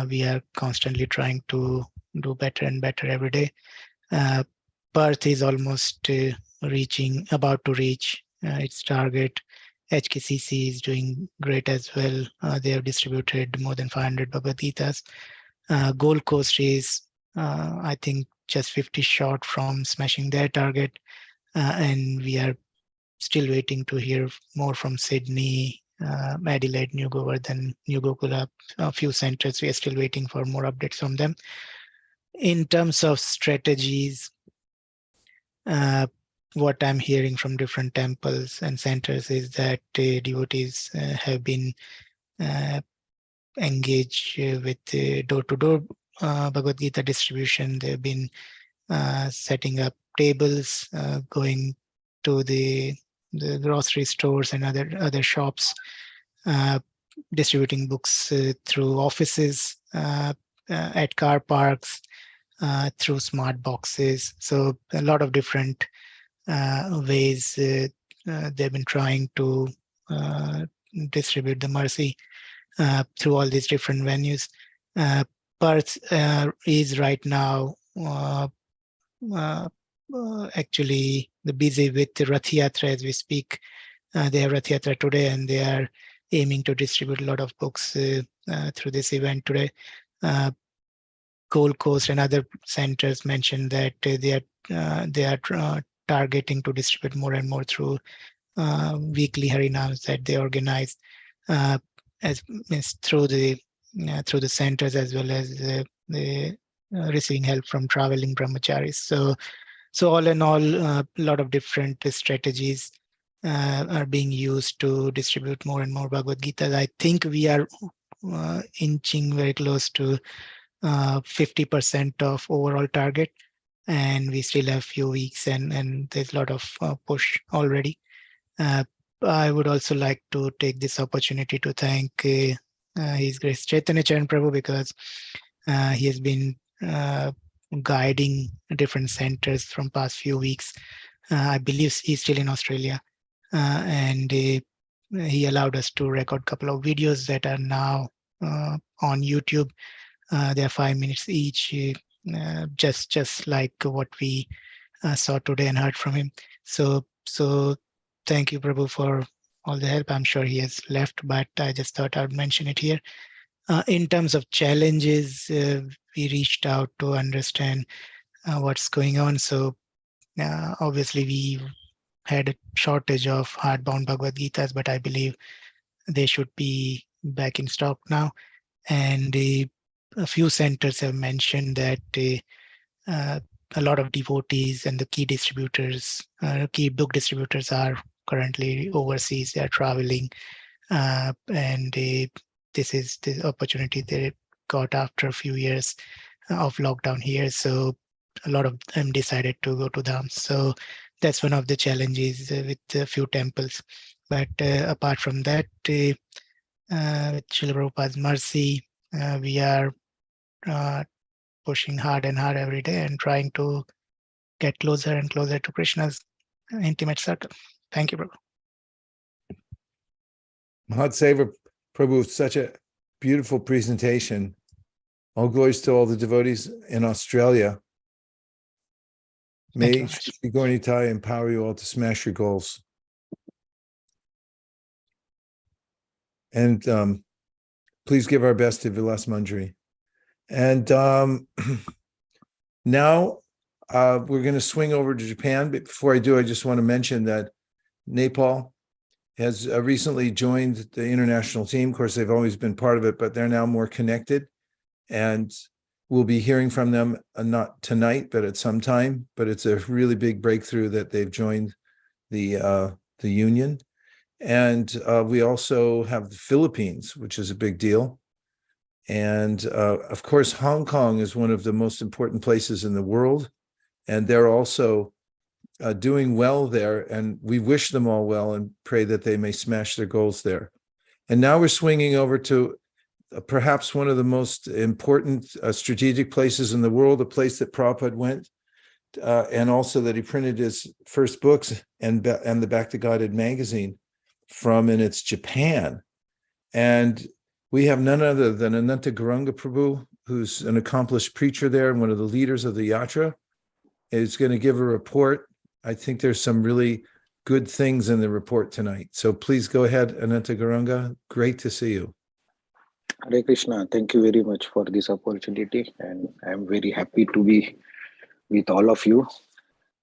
we are constantly trying to do better and better every day. Perth is almost about to reach its target. HKCC is doing great as well. They have distributed more than 500 Bhagavad Gitas. Gold Coast is, I think, just 50 short from smashing their target. And we are still waiting to hear more from Sydney, Adelaide, New Govardhan, New Gokula, a few centers. We are still waiting for more updates from them. In terms of strategies, what I'm hearing from different temples and centers is that devotees have been engaged with door-to-door Bhagavad Gita distribution. They've been setting up tables, going to the grocery stores and other shops, distributing books through offices, at car parks, through smart boxes. So a lot of different ways they've been trying to distribute the mercy through all these different venues. Perth is right now actually busy with the Rath Yatra as we speak. They have Rath Yatra today, and they are aiming to distribute a lot of books through this event today. Gold Coast and other centers mentioned that they are targeting to distribute more and more through weekly harinams that they organize, as means through the centers, as well as the receiving help from traveling brahmacharis. So all in all, a lot of different strategies are being used to distribute more and more Bhagavad Gita. I think we are inching very close to 50% of overall target, and we still have few weeks, and there's a lot of push already. I would also like to take this opportunity to thank His Grace Chaitanya Charan Prabhu, because he has been guiding different centers from past few weeks. I believe he's still in Australia, and he allowed us to record a couple of videos that are now on YouTube. They are 5 minutes each, just like what we saw today and heard from him. So thank you, Prabhu, for all the help. I'm sure he has left, but I just thought I would mention it here. In terms of challenges, we reached out to understand what's going on. So obviously we had a shortage of hardbound Bhagavad Gitas, but I believe they should be back in stock now. And a few centers have mentioned that a lot of devotees and the key distributors, key book distributors are currently overseas. They are traveling, and this is the opportunity they got after a few years of lockdown here. So a lot of them decided to go to Dham. So that's one of the challenges with a few temples. But apart from that, with Srila Prabhupada's mercy, we are pushing hard and hard every day and trying to get closer and closer to Krishna's intimate circle. Thank you, Prabhu. Mahat Seva Prabhu, such a beautiful presentation. All glories to all the devotees in Australia. Thank you, May Maharaj. Shri Gauranitai empower you all to smash your goals. And please give our best to Vilas Manjari. And now we're going to swing over to Japan. But before I do, I just want to mention that Nepal has recently joined the international team. Of course, they've always been part of it, but they're now more connected. And we'll be hearing from them not tonight, but at some time. But it's a really big breakthrough that they've joined the union. And we also have the Philippines, which is a big deal. And of course, Hong Kong is one of the most important places in the world. And they're also doing well there. And we wish them all well and pray that they may smash their goals there. And now we're swinging over to perhaps one of the most important strategic places in the world, a place that Prabhupada went, and also that he printed his first books and the Back to Godhead magazine from, and it's Japan. And we have none other than Ananta Gauranga Prabhu, who's an accomplished preacher there and one of the leaders of the Yatra, is going to give a report. I think there's some really good things in the report tonight. So please go ahead, Ananta Gauranga. Great to see you. Hare Krishna, thank you very much for this opportunity, and I'm very happy to be with all of you.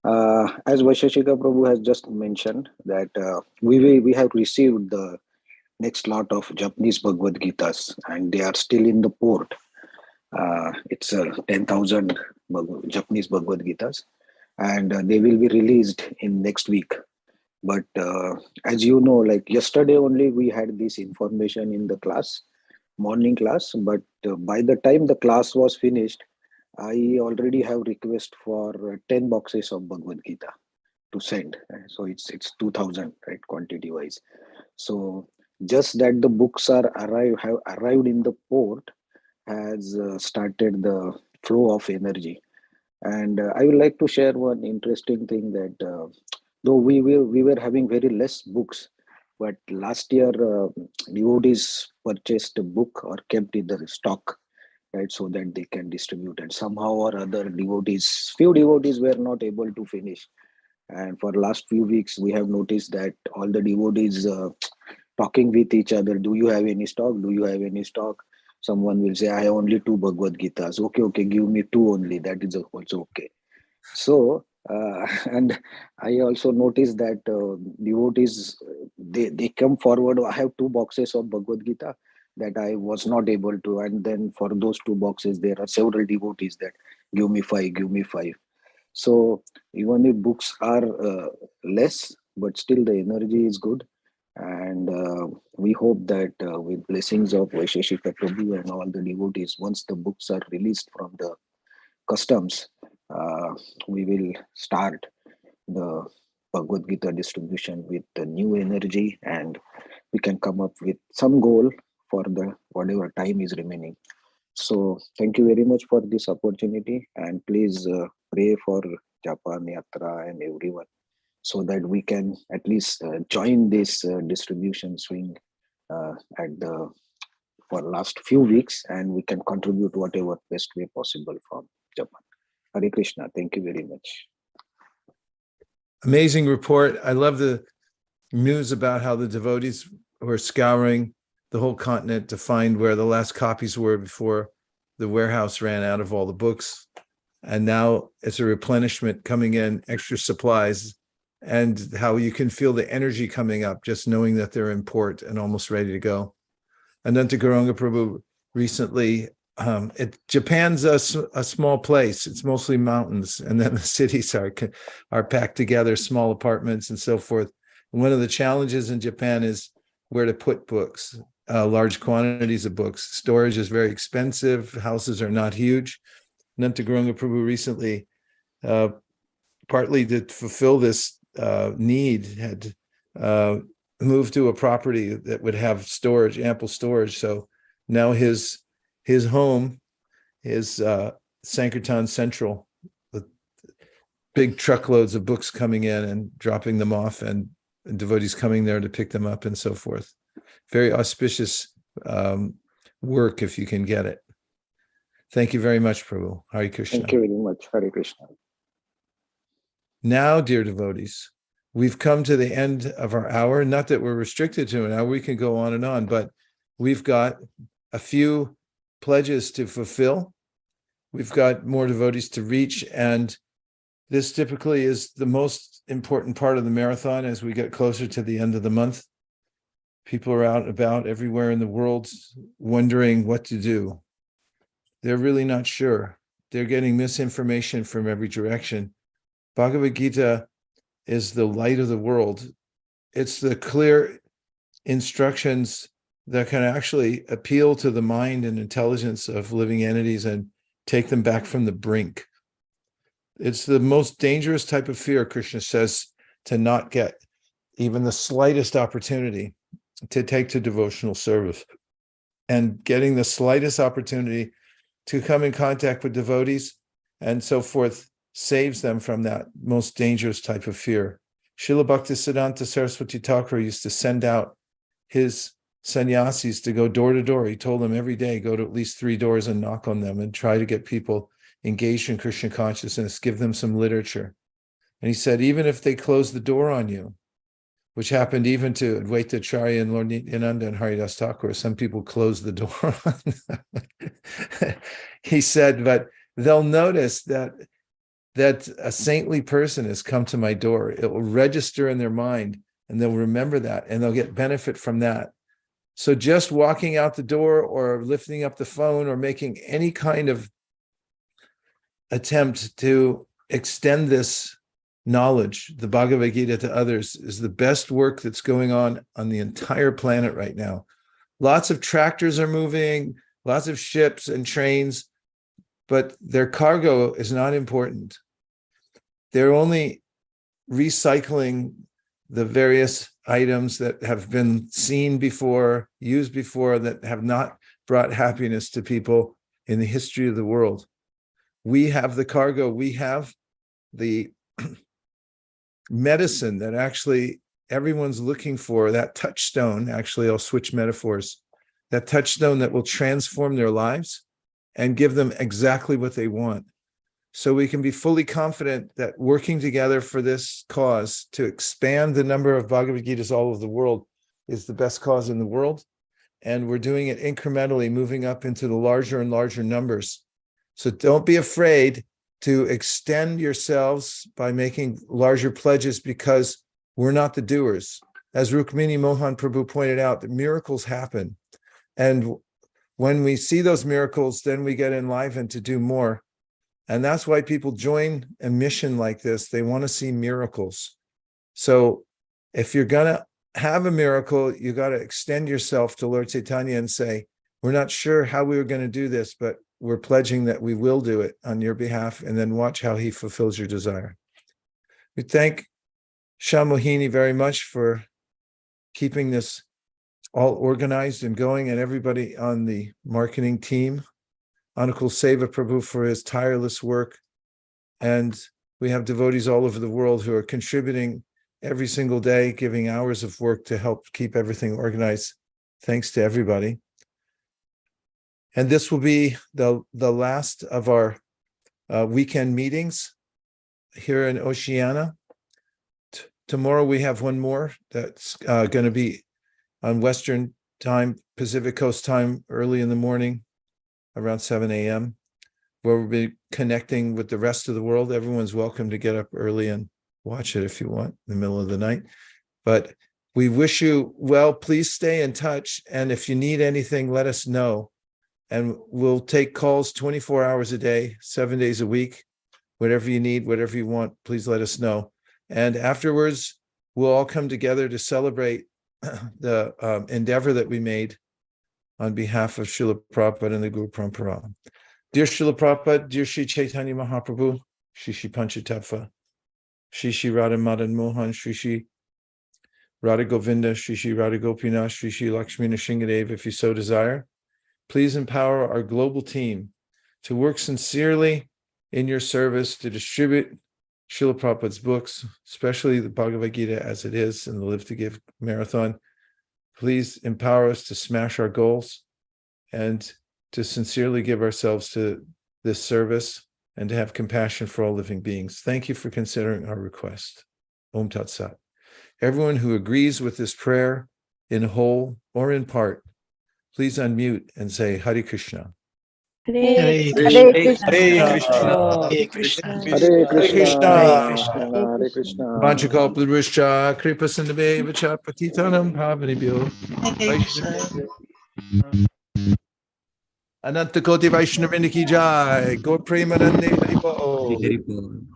As Vaisesika Prabhu has just mentioned, that we have received the next lot of Japanese Bhagavad Gitas, and they are still in the port. It's 10,000 Japanese Bhagavad Gitas, and they will be released in next week. But as you know, like yesterday only we had this information in the class, morning class, but by the time the class was finished, I already have request for 10 boxes of Bhagavad Gita to send. So it's 2,000, right, quantity wise. So just that the books have arrived in the port has started the flow of energy. And I would like to share one interesting thing, that though we were having very less books, but last year devotees purchased a book or kept in the stock, right, so that they can distribute. And somehow or other, few devotees were not able to finish. And for last few weeks, we have noticed that all the devotees talking with each other. Do you have any stock? Do you have any stock? Someone will say, I have only 2 Bhagavad Gitas. Okay, give me 2 only. That is also okay. So, and I also noticed that devotees, they come forward, I have 2 boxes of Bhagavad Gita that I was not able to. And then for those 2 boxes, there are several devotees that give me 5. So even if books are less, but still the energy is good. And we hope that with blessings of Vaisesika Prabhu and all the devotees, once the books are released from the customs, we will start the Bhagavad Gita distribution with the new energy, and we can come up with some goal for the whatever time is remaining. So thank you very much for this opportunity, and please pray for Japan Yatra and everyone, so that we can at least join this distribution swing for last few weeks, and we can contribute whatever best way possible from Japan. Hare Krishna. Thank you very much. Amazing report. I love the news about how the devotees were scouring the whole continent to find where the last copies were before the warehouse ran out of all the books. And now it's a replenishment coming in, extra supplies, and how you can feel the energy coming up just knowing that they're in port and almost ready to go. Ananta Gauranga Prabhu recently, Japan's a small place. It's mostly mountains, and then the cities are packed together, small apartments and so forth. And one of the challenges in Japan is where to put books, large quantities of books. Storage is very expensive. Houses are not huge. Ananta Gauranga Prabhu recently, partly to fulfill this need, had moved to a property that would have storage, ample storage. So now his home is Sankirtan Central, with big truckloads of books coming in and dropping them off, and devotees coming there to pick them up and so forth. very auspicious work if you can get it. Thank you very much, Prabhu. Hare Krishna. Thank you very much. Hare Krishna. Now, dear devotees, we've come to the end of our hour. Not that we're restricted to an hour, we can go on, but we've got a few pledges to fulfill. We've got more devotees to reach, and this typically is the most important part of the marathon as we get closer to the end of the month. People are out and about everywhere in the world wondering what to do. They're really not sure. They're getting misinformation from every direction. Bhagavad Gita is the light of the world. It's the clear instructions that can actually appeal to the mind and intelligence of living entities and take them back from the brink. It's the most dangerous type of fear, Krishna says, to not get even the slightest opportunity to take to devotional service. And getting the slightest opportunity to come in contact with devotees and so forth saves them from that most dangerous type of fear. Srila Bhaktisiddhanta Saraswati Thakur used to send out his sannyasis to go door to door. He told them every day, go to at least 3 doors and knock on them and try to get people engaged in Krishna consciousness, give them some literature. And he said, even if they close the door on you, which happened even to Advaita Acharya and Lord Nityananda and Haridas Thakur, some people closed the door on them. He said, but they'll notice that a saintly person has come to my door. It will register in their mind and they'll remember that and they'll get benefit from that. So just walking out the door or lifting up the phone or making any kind of attempt to extend this knowledge, the Bhagavad Gita, to others is the best work that's going on the entire planet right now. Lots of tractors are moving, lots of ships and trains, but their cargo is not important. They're only recycling the various items that have been seen before, used before, that have not brought happiness to people in the history of the world. We have the cargo, we have the medicine that actually everyone's looking for, that touchstone. Actually, I'll switch metaphors, that touchstone that will transform their lives and give them exactly what they want. So we can be fully confident that working together for this cause to expand the number of Bhagavad Gitas all over the world is the best cause in the world. And we're doing it incrementally, moving up into the larger and larger numbers. So don't be afraid to extend yourselves by making larger pledges, because we're not the doers. As Rukmini Mohan Prabhu pointed out, the miracles happen. And when we see those miracles, then we get enlivened to do more. And that's why people join a mission like this. They want to see miracles. So if you're going to have a miracle, you got to extend yourself to Lord Chaitanya and say, we're not sure how we were going to do this, but we're pledging that we will do it on your behalf, and then watch how he fulfills your desire. We thank Shamohini very much for keeping this all organized and going, and everybody on the marketing team. Anukul Seva Prabhu for his tireless work. And we have devotees all over the world who are contributing every single day, giving hours of work to help keep everything organized. Thanks to everybody. And this will be the last of our weekend meetings here in Oceania. Tomorrow we have one more that's going to be on Western time, Pacific Coast time, early in the morning, around 7 a.m., where we'll be connecting with the rest of the world. Everyone's welcome to get up early and watch it if you want, in the middle of the night. But we wish you well. Please stay in touch. And if you need anything, let us know. And we'll take calls 24 hours a day, 7 days a week. Whatever you need, whatever you want, please let us know. And afterwards, we'll all come together to celebrate the endeavor that we made on behalf of Srila Prabhupada and the Guru Parampara. Dear Srila Prabhupada, dear Sri Chaitanya Mahaprabhu, Shri Shri Panchatattva, Shri Shri Radha Madan Mohan, Shri Shri Radha Govinda, Shri Shri Radha Gopinath, Shri Shri Lakshmi Nrsingadev, if you so desire, please empower our global team to work sincerely in your service to distribute Srila Prabhupada's books, especially the Bhagavad Gita as it is in the Live to Give Marathon, Please empower us to smash our goals and to sincerely give ourselves to this service and to have compassion for all living beings. Thank you for considering our request. Om Tat Sat. Everyone who agrees with this prayer in whole or in part, please unmute and say Hare Krishna. Hare Hare Krishna. Krishna. Hare Krishna. Hare Krishna. Krishna. Hare Krishna. Vanchakalpadrishcha kripa sindhave vacha patitanam pavanebhyo. Hare Krishna. Ananta Koti Vaishnavinda ki jai. Gaur Premanande Haribo. Very good.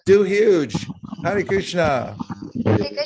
Do huge. Hare Krishna.